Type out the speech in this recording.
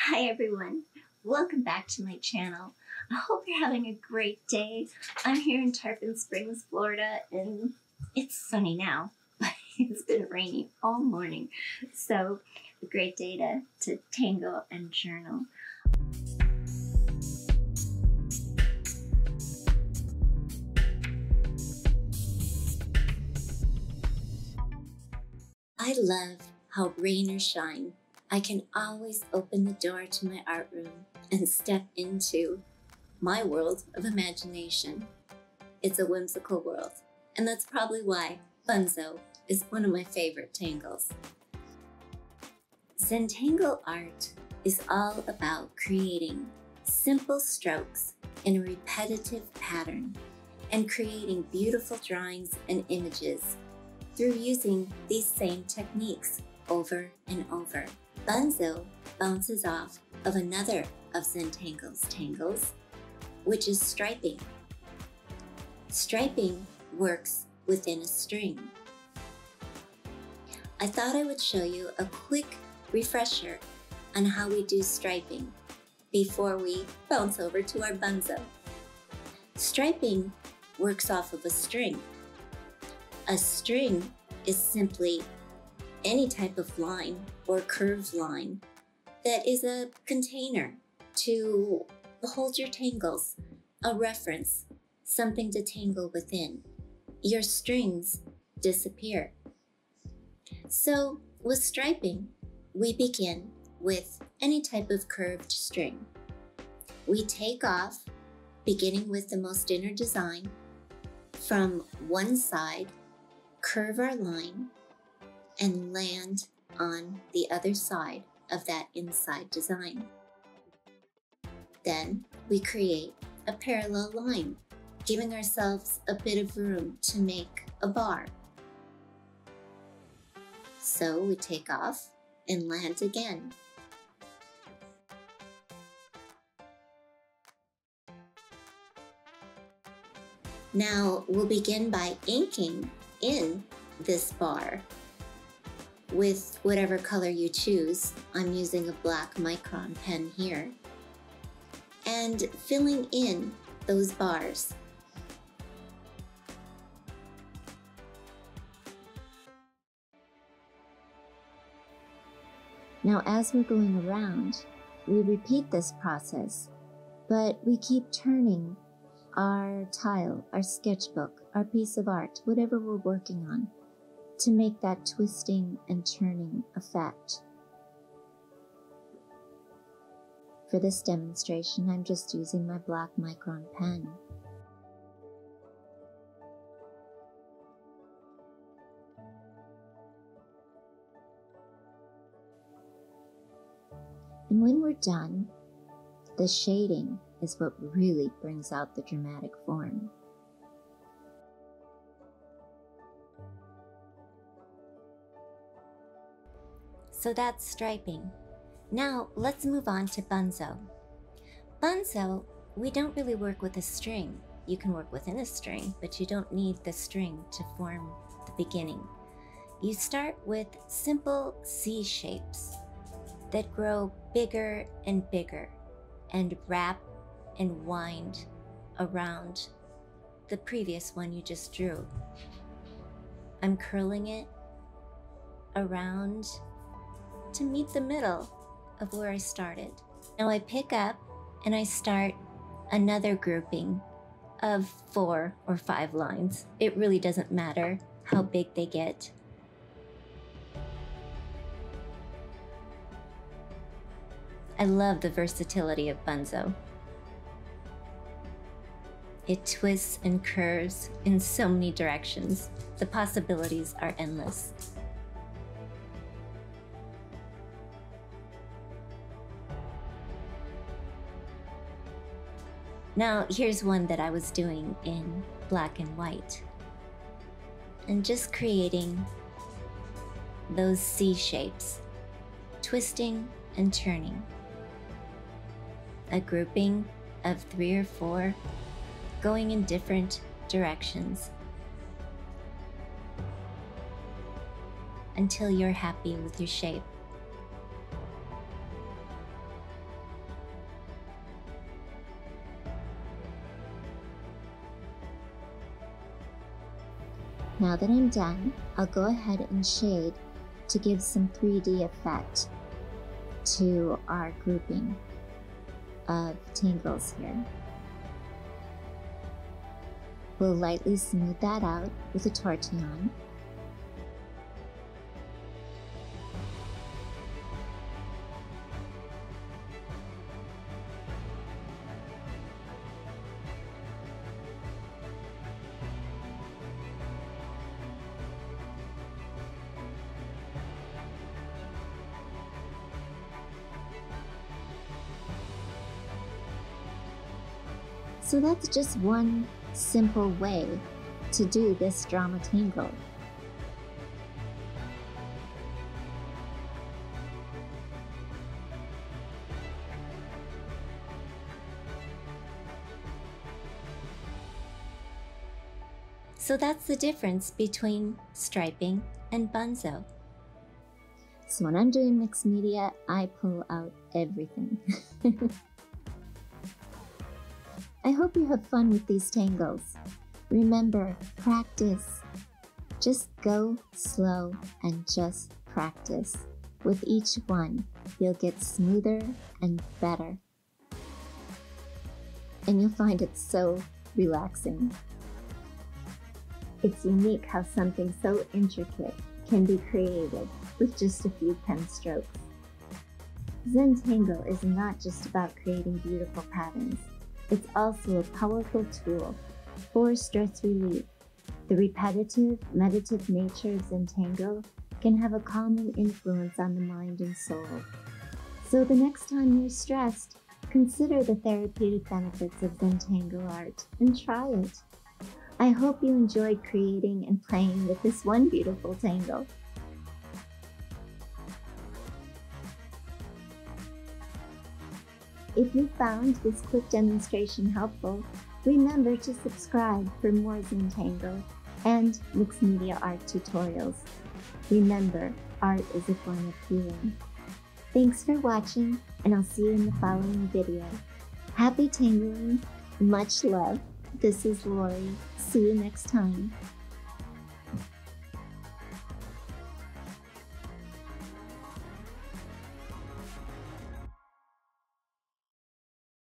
Hi everyone, welcome back to my channel. I hope you're having a great day. I'm here in Tarpon Springs, Florida, and it's sunny now, but it's been raining all morning. So a great day to tangle and journal. I love how rain or shine, I can always open the door to my art room and step into my world of imagination. It's a whimsical world, and that's probably why Bunzo is one of my favorite tangles. Zentangle art is all about creating simple strokes in a repetitive pattern and creating beautiful drawings and images through using these same techniques over and over. Bunzo bounces off of another of Zentangle's tangles, which is striping. Striping works within a string. I thought I would show you a quick refresher on how we do striping before we bounce over to our Bunzo. Striping works off of a string. A string is simply any type of line or curved line that is a container to hold your tangles, a reference, something to tangle within. Your strings disappear. So with striping, we begin with any type of curved string. We take off, beginning with the most inner design, from one side, curve our line, and land on the other side of that inside design. Then we create a parallel line, giving ourselves a bit of room to make a bar. So we take off and land again. Now we'll begin by inking in this bar with whatever color you choose. I'm using a black micron pen here, and filling in those bars. Now as we're going around, we repeat this process, but we keep turning our tile, our sketchbook, our piece of art, whatever we're working on, to make that twisting and turning effect. For this demonstration, I'm just using my black micron pen. And when we're done, the shading is what really brings out the dramatic form. So that's striping. Now let's move on to Bunzo. Bunzo, we don't really work with a string. You can work within a string, but you don't need the string to form the beginning. You start with simple C shapes that grow bigger and bigger and wrap and wind around the previous one you just drew. I'm curling it around to meet the middle of where I started. Now I pick up and I start another grouping of 4 or 5 lines. It really doesn't matter how big they get. I love the versatility of Bunzo. It twists and curves in so many directions. The possibilities are endless. Now, here's one that I was doing in black and white, and just creating those C shapes, twisting and turning. A grouping of 3 or 4 going in different directions until you're happy with your shape. Now that I'm done, I'll go ahead and shade to give some 3D effect to our grouping of tangles here. We'll lightly smooth that out with a tortillon. So that's just one simple way to do this drama tangle. So that's the difference between striping and bunzo. So when I'm doing mixed media, I pull out everything. I hope you have fun with these tangles. Remember, practice. Just go slow and just practice. With each one, you'll get smoother and better. And you'll find it so relaxing. It's unique how something so intricate can be created with just a few pen strokes. Zentangle is not just about creating beautiful patterns. It's also a powerful tool for stress relief. The repetitive, meditative nature of Zentangle can have a calming influence on the mind and soul. So the next time you're stressed, consider the therapeutic benefits of Zentangle art and try it. I hope you enjoyed creating and playing with this one beautiful tangle. If you found this quick demonstration helpful, remember to subscribe for more Zentangle and mixed media art tutorials. Remember, art is a form of healing. Thanks for watching, and I'll see you in the following video. Happy tangling, much love. This is Lorie. See you next time.